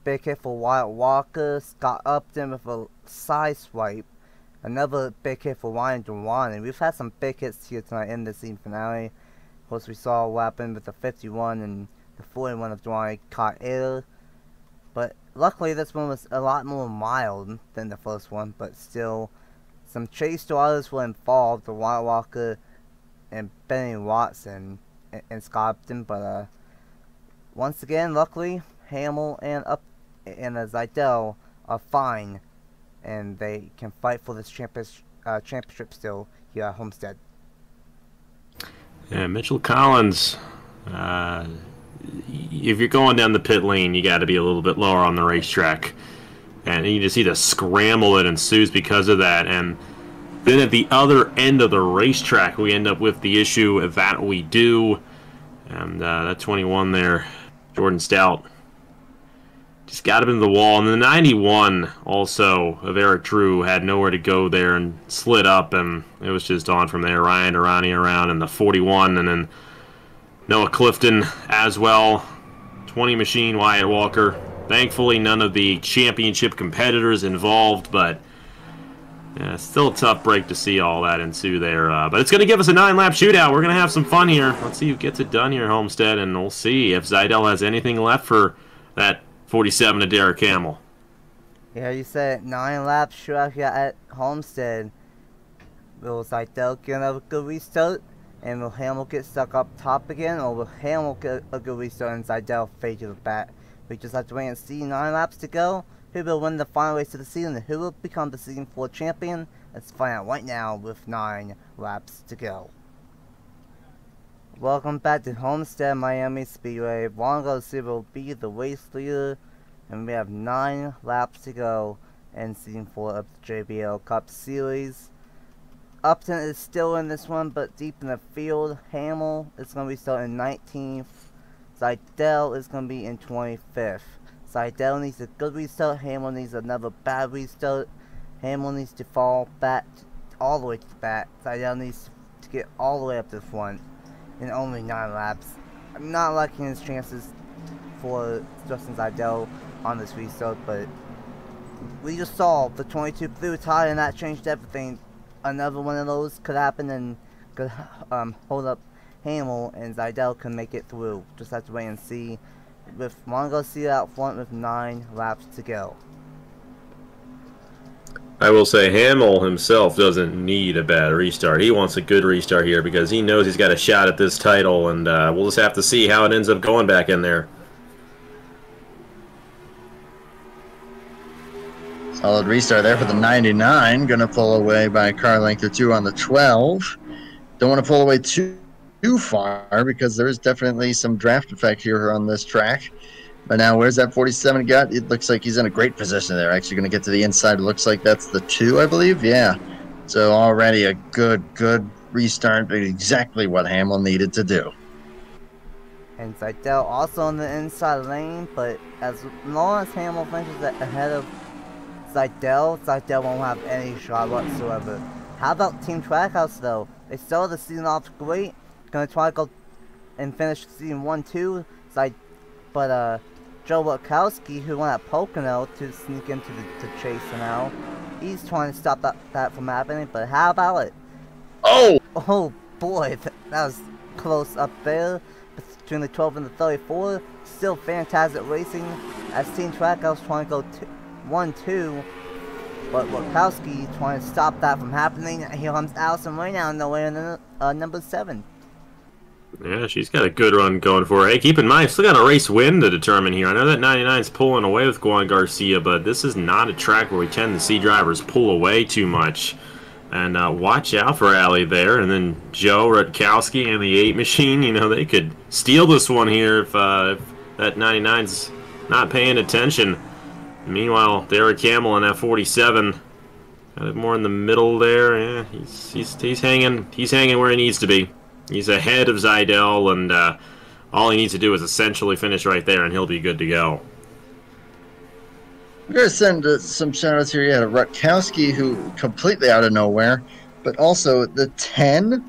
Big hit for Wyatt Walker, Scott Upton with a side swipe. Another big hit for Ryan Dewani. We've had some big hits here tonight in the season finale. Of course, we saw what happened with the 51 and the 41 of Dewani caught air. But luckily, this one was a lot more mild than the first one, but still, some chase drivers were involved, the Wyatt Walker and Benny Watson and Scott Upton, but once again, luckily, Hamill and Zajdel are fine, and they can fight for this championship still here at Homestead. Yeah, Mitchell Collins, if you're going down the pit lane, you got to be a little bit lower on the racetrack. And you just see the scramble that ensues because of that. And then at the other end of the racetrack, we end up with the issue that we do. And that 21 there, Jordan Stout, just got him in the wall. And the 91 also of Eric Drew had nowhere to go there and slid up. And it was just on from there. Ryan Durrani around in the 41. And then Noah Clifton as well. 20 machine, Wyatt Walker. Thankfully, none of the championship competitors involved, but yeah, still a tough break to see all that ensue there. But it's going to give us a 9-lap shootout. We're going to have some fun here. Let's see who gets it done here, Homestead, and we'll see if Zajdel has anything left for that 47 to Derek Hamill. Yeah, you said 9-lap shootout here at Homestead. Will Zajdel get another good restart? And will Hamill get stuck up top again? Or will Hamill get a good restart and Zajdel fade to the back? We just have to wait and see. 9 laps to go. Who will win the final race of the season and who will become the season 4 champion? Let's find out right now with 9 laps to go. Welcome back to Homestead-Miami Speedway. Longo will be the race leader, and we have 9 laps to go. in Season 4 of the JBL Cup Series. Upton is still in this one, but deep in the field. Hamill is going to be still in 19th. Zajdel is going to be in 25th. Zajdel needs a good restart. Hamill needs another bad restart. Hamill needs to fall back all the way to the back. Zajdel needs to get all the way up to the front in only 9 laps. I'm not liking his chances for Justin Zajdel on this restart, but we just saw the 22 blue tie, and that changed everything. Another one of those could happen and could hold up Hamill, and Zajdel can make it through. Just have to wait and see. With Juan Garcia out front with 9 laps to go. I will say Hamill himself doesn't need a bad restart. He wants a good restart here because he knows he's got a shot at this title, and we'll just have to see how it ends up going back in there. Solid restart there for the 99. Going to pull away by a car length or 2 on the 12. Don't want to pull away too far because there is definitely some draft effect here on this track. But now, where's that 47 got? It looks like he's in a great position there. Actually going to get to the inside. It looks like that's the 2, I believe. Yeah. So already a good restart. Exactly what Hamill needed to do. And Zajdel also on the inside lane, but as long as Hamill finishes ahead of Zajdel won't have any shot whatsoever. How about Team Trackhouse though? They started the season off great. Gonna try to go and finish season 1-2. But Joe Watkowski, who went at Pocono to sneak into the chase now, he's trying to stop that from happening. But how about it? Oh boy, that was close up there between the 12 and the 34. Still fantastic racing as Team Trackhouse trying to go 1-2, but Watkowski trying to stop that from happening. Here comes Allison right now in the way in number 7. Yeah, she's got a good run going for her. Hey, keep in mind, still got a race win to determine here. I know that 99's pulling away with Juan Garcia, but this is not a track where we tend to see drivers pull away too much. And watch out for Allie there, and then Joe Rutkowski and the 8 machine. You know, they could steal this one here if that 99's not paying attention. Meanwhile, Derek Hamill in that 47, got it more in the middle there. Yeah, he's hanging where he needs to be. He's ahead of Zajdel, and all he needs to do is essentially finish right there, and he'll be good to go. We're going to send some shout-outs here. You had a Rutkowski who completely out of nowhere, but also the 10.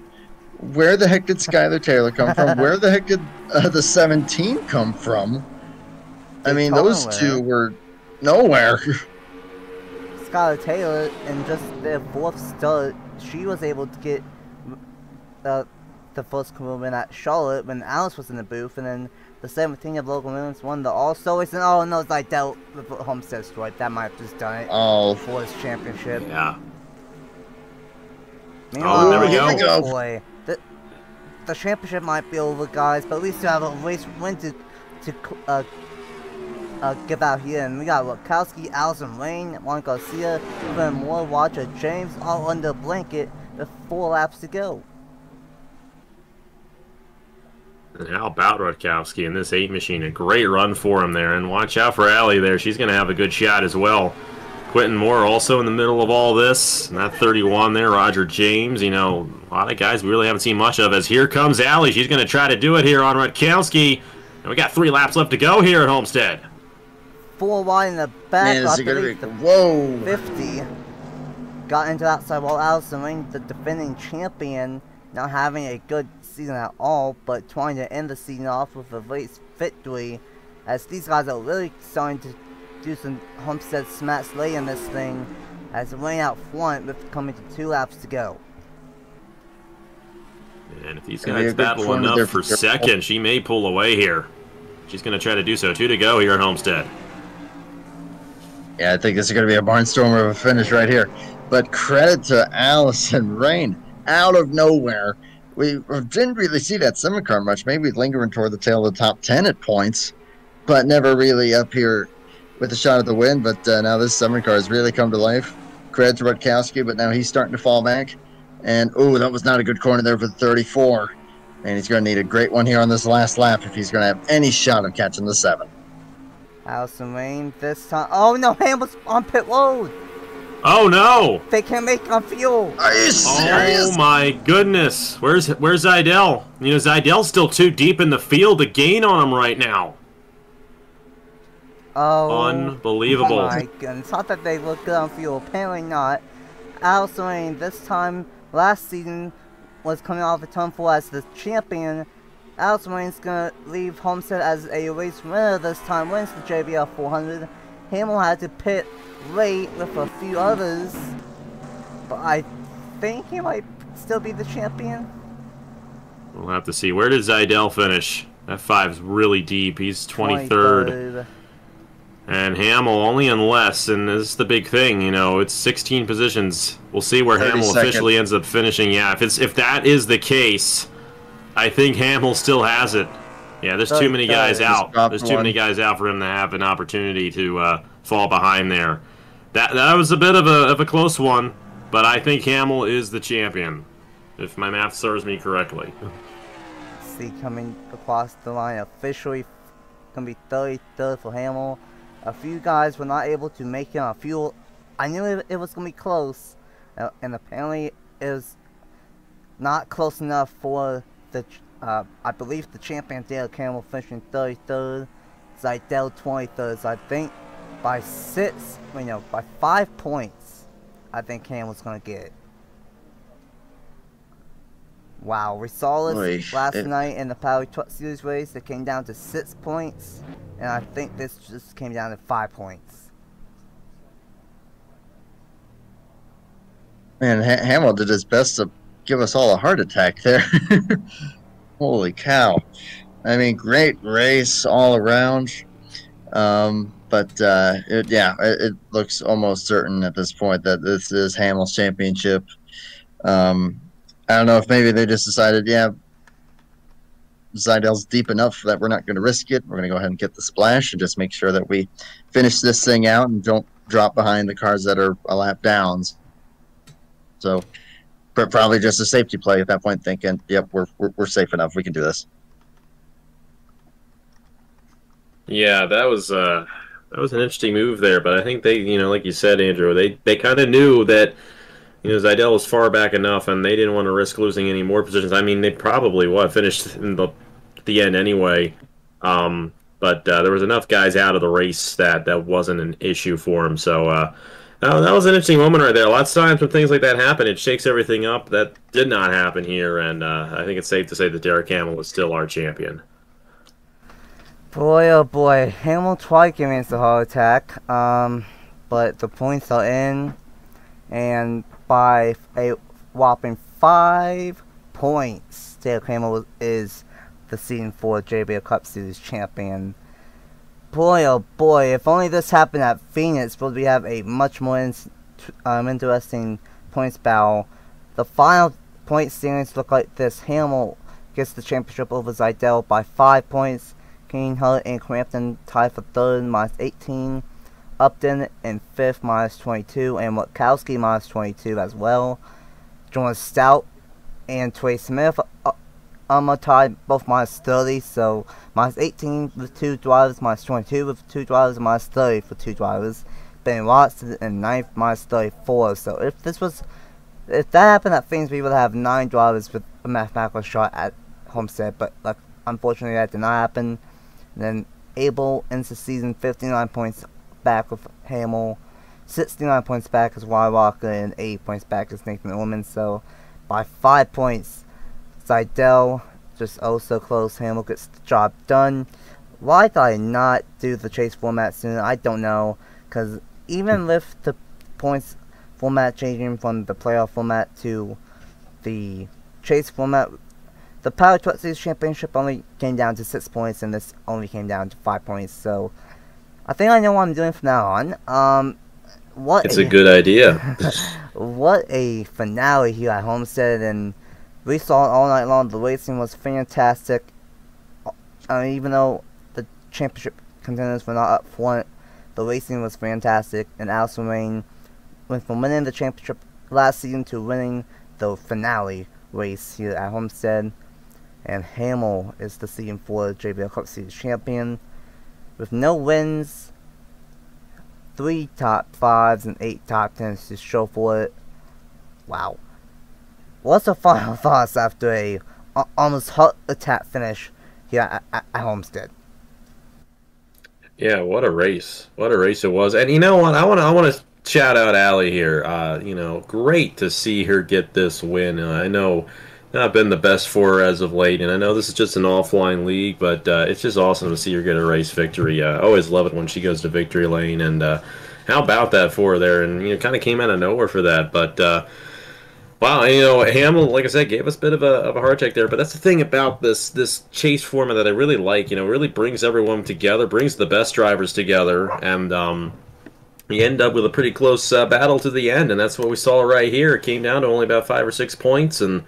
Where the heck did Skylar Taylor come from? Where the heck did the 17 come from? I mean, those two were nowhere. Skylar Taylor, in just their 4th start, she was able to get the first career win at Charlotte when Alice was in the booth, and then the 17 of Logan Williams won the All-Star race, and oh no, Zajdel with the Homestead stripe. That might have just done it for his championship. Yeah. Meanwhile, there we go. Boy, the championship might be over, guys, but at least you have a race win to give out here. And we got Rutkowski, Allison Rain, Juan Garcia, even more Roger James, all under a blanket with 4 laps to go. And how about Rutkowski in this 8 machine? A great run for him there. And watch out for Allie there. She's going to have a good shot as well. Quentin Moore also in the middle of all this. And that 31 there, Roger James. You know, a lot of guys we really haven't seen much of. As here comes Allie. She's going to try to do it here on Rutkowski. And we got 3 laps left to go here at Homestead. 4 wide in the back. Man, is it gonna be... Whoa! 50. Got into that side while Allison Rain, the defending champion, not having a good season at all, but trying to end the season off with a race victory, as these guys are really starting to do some Homestead smart slay in this thing, as Rain out front with coming to 2 laps to go. And if these guys battle enough for second, she may pull away here. She's going to try to do so. 2 to go here at Homestead. Yeah, I think this is going to be a barnstormer of a finish right here. But credit to Allison Rain. Out of nowhere. We didn't really see that Simon car much. Maybe lingering toward the tail of the top 10 at points, but never really up here with a shot at the win. But now this Simon car has really come to life. Credit to Rutkowski, but now he's starting to fall back. And, oh, that was not a good corner there for the 34. And he's going to need a great one here on this last lap if he's going to have any shot of catching the 7. Allison Rain this time. Oh no, Hamill's on pit road. Oh no! They can't make on fuel. Are you serious? Oh my goodness! Where's Zajdel? You know, Zajdel's still too deep in the field to gain on him right now. Oh, unbelievable! My goodness, thought that they looked good on fuel. Apparently not. Allison Rain this time last season was coming off the turn 4 as the champion. Allison Rain's gonna leave Homestead as a race winner this time. Wins the JBL 400. Hamill had to pit late with a few others, but I think he might still be the champion. We'll have to see. Where did Zajdel finish? F5's really deep. He's 23rd. And Hamill only in less, and this is the big thing, you know, it's 16 positions. We'll see where Hamill officially ends up finishing. Yeah, if that is the case, I think Hamill still has it. Yeah, there's too many guys out. There's too many guys out for him to have an opportunity to fall behind there. That was a bit of a close one, but I think Hamill is the champion, if my math serves me correctly. See, coming across the line officially, gonna be 33rd for Hamill. A few guys were not able to make it on fuel. I knew it was gonna be close, and apparently it was not close enough for the. I believe the champion Derek Hamill finishing 33rd, Zajdel 23rd. So I think by 5 points, I think Hamill's gonna get it. Wow, we saw this last night in the Power Truck Series race. It came down to 6 points, and I think this just came down to 5 points. Man, Hamill did his best to give us all a heart attack there. Holy cow. I mean, great race all around. It looks almost certain at this point that this is Hamill's championship. I don't know if maybe they just decided, yeah, Zajdel's deep enough that we're not going to risk it. We're going to go ahead and get the splash and just make sure that we finish this thing out and don't drop behind the cars that are a lap down. So probably just a safety play at that point, thinking, yep, we're safe enough. We can do this. Yeah, that was an interesting move there, but I think they, you know, like you said, Andrew, they kind of knew that, you know, Zajdel was far back enough, and they didn't want to risk losing any more positions. I mean, they probably finished in the end anyway, but there was enough guys out of the race that wasn't an issue for them. So that was an interesting moment right there. Lots of times when things like that happen, it shakes everything up. That did not happen here, and I think it's safe to say that Derek Hamill is still our champion. Boy, oh boy, Hamill tried giving us a heart attack, but the points are in, and by a whopping 5 points, Derek Hamill is the season 4 JBL Cup Series champion. Boy, oh boy, if only this happened at Phoenix, would we have a much more interesting points battle. The final point standings look like this. Hamill gets the championship over Zajdel by 5 points. King, Hull, and Crampton tied for 3rd, minus 18. Upton in 5th, minus 22. And Watkowski, minus 22 as well. Jordan Stout and Trey Smith tied both minus 30. So, minus 18 with 2 drivers, minus 22 with 2 drivers, and minus 30 for 2 drivers. Ben Watson in 9th, minus 34. So, if that happened at Phoenix, we would have 9 drivers with a mathematical shot at Homestead. But, unfortunately, that did not happen. And then Abel ends the season 59 points back with Hamill, 69 points back as Wyatt Walker, and 8 points back as Nathan Stapleton. So by 5 points, Zajdel just so close. Hamill gets the job done. Why did I not do the chase format sooner? I don't know, because even with the points format changing from the playoff format to the chase format, the Power Truck Series Championship only came down to 6 points, and this only came down to 5 points. So, I think I know what I'm doing from now on. It's a good idea. What a finale here at Homestead, and we saw it all night long. The racing was fantastic. Even though the championship contenders were not up front, the racing was fantastic, and Allison Rain went from winning the championship last season to winning the finale race here at Homestead. And Hamill is the season 4 JBL Cup Series champion. with no wins, 3 top 5s, and 8 top 10s to show for it. Wow. What's the final thoughts after a almost heart attack finish here at Homestead? Yeah, what a race! What a race it was. And you know what? I want to shout out Allie here. You know, great to see her get this win. I know not been the best for her as of late, and I know this is just an offline league, but it's just awesome to see her get a race victory. I always love it when she goes to victory lane, and how about that for her there? And you know, kind of came out of nowhere for that, but. Wow, and, you know, Hamill, like I said, gave us a bit of a heart attack there, but that's the thing about this chase format that I really like. You know, really brings everyone together, brings the best drivers together, and you end up with a pretty close battle to the end, and that's what we saw right here. It came down to only about 5 or 6 points, and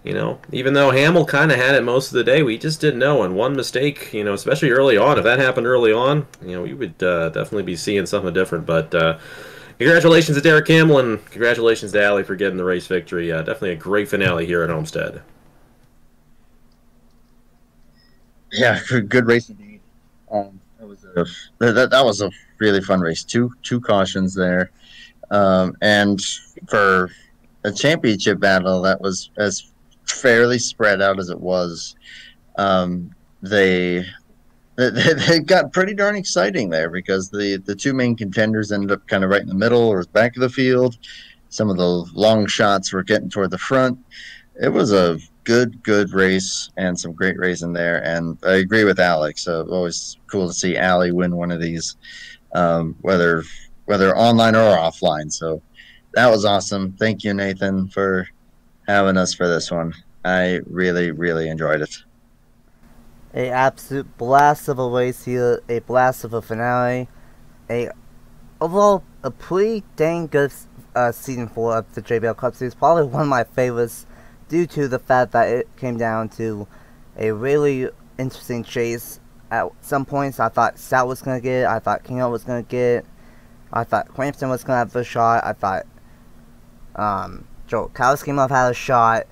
you know, even though Hamill kind of had it most of the day, we just didn't know. And one mistake, you know, especially early on, if that happened early on, you know, we would definitely be seeing something different. But congratulations to Derek Hamill, and congratulations to Allie for getting the race victory. Definitely a great finale here at Homestead. Yeah, good race indeed. That was a really fun race. Two cautions there, and for a championship battle that was as fairly spread out as it was, they got pretty darn exciting there because the 2 main contenders ended up kind of right in the middle or back of the field. Some of the long shots were getting toward the front. It was a good race and some great racing there. And I agree with Alex. Always cool to see Allie win one of these, whether online or offline. So that was awesome. Thank you, Nathan, for having us for this one. I really enjoyed it. A absolute blast of a race here, a blast of a finale, overall a pretty dang good season 4 of the JBL Cup Series. Probably one of my favorites due to the fact that it came down to a really interesting chase. At some points I thought Stout was going to get it, I thought King was going to get it, I thought Crampton was going to have the shot, I thought Joe Kowski might have had a shot,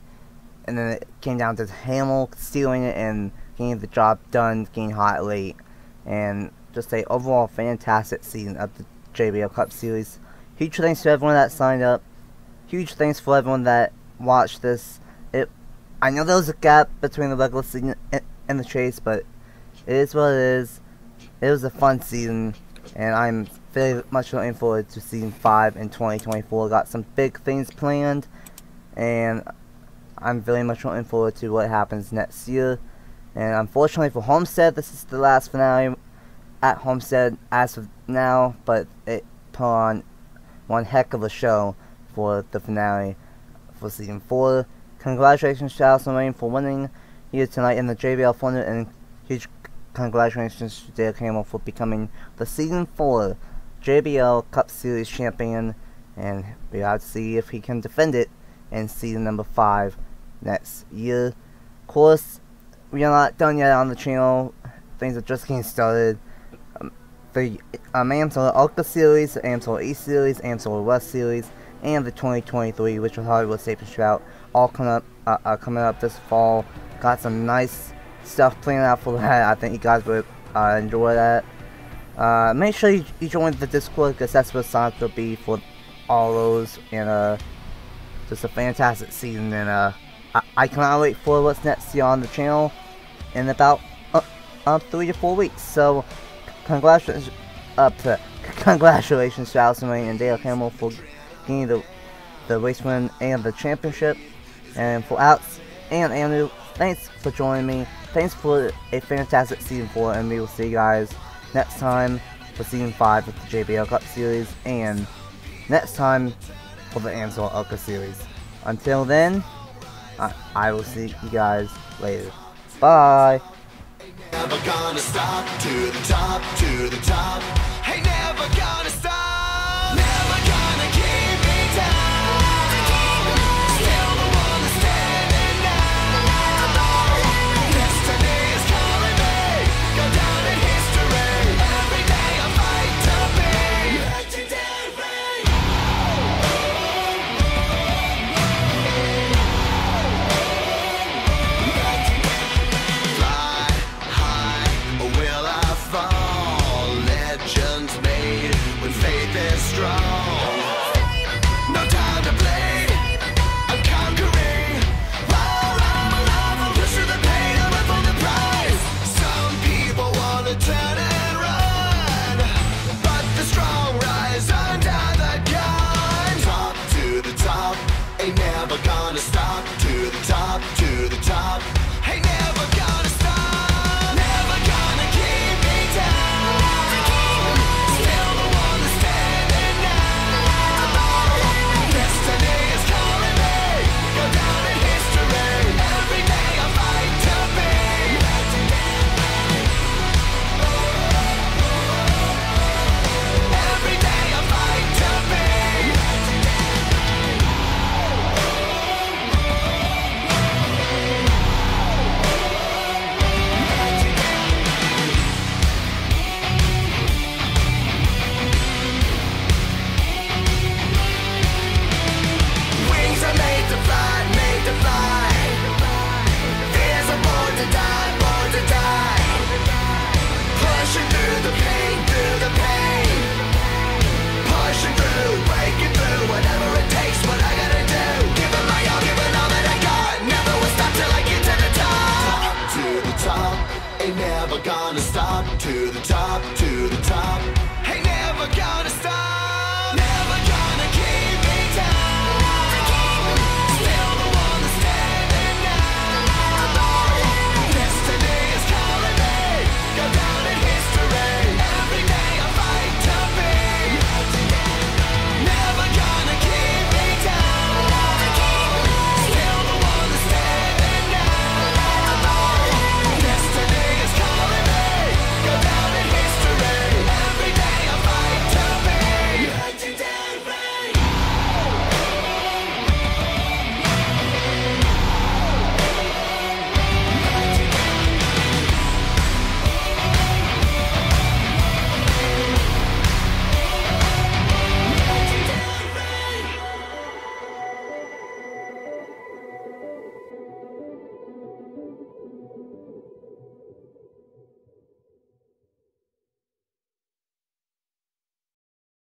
and then it came down to Hamill stealing it and getting the job done, getting hot late, and just a overall fantastic season of the JBL Cup Series. Huge thanks to everyone that signed up. Huge thanks for everyone that watched this. I know there was a gap between the regular season and the chase, but it is what it is. It was a fun season, and I'm very much looking forward to season 5 in 2024. Got some big things planned, and I'm very much looking forward to what happens next year. And unfortunately for Homestead, this is the last finale at Homestead as of now, but it put on one heck of a show for the finale for season 4. Congratulations to Allison Wayne for winning here tonight in the JBL 400, and huge congratulations to Derek Hamill for becoming the season 4 JBL Cup Series champion, and we have to see if he can defend it in season number 5 next year. Of course, we are not done yet on the channel. Things are just getting started. The AMSOIL Ultra Series, AMSOIL East Series, AMSOIL West Series, and the 2023 Richard Hollywood Stapleton Trout all coming up this fall. Got some nice stuff planned out for that. I think you guys would enjoy that. Make sure you join the Discord, because that's where signs will be for all those. And just a fantastic season, and I cannot wait for what's next here on the channel in about 3 to 4 weeks. So congratulations to Allison Wayne and Derek Hamill for getting the race win and the championship. And for Alex and Andrew, thanks for joining me. Thanks for a fantastic season 4, and we will see you guys next time for season 5 of the JBL Cup Series, and next time for the AMSOIL Ultra Series. Until then, I will see you guys later. Bye. Never gonna stop, to the top, to the top. Hey, never gonna stop, never gonna keep me down. Still the one that's standing now. Destiny is calling me, go down in history. Every day I fight to be legendary. Fly high, or will I fall? born to die, born to die. Pushing through the pain, through the pain. Pushing through, breaking through, whatever it takes, what I gotta do. Giving my all, giving all that I got. Never will stop till I get to the top. Top to the top, ain't never gonna stop. To the top, ain't never gonna stop.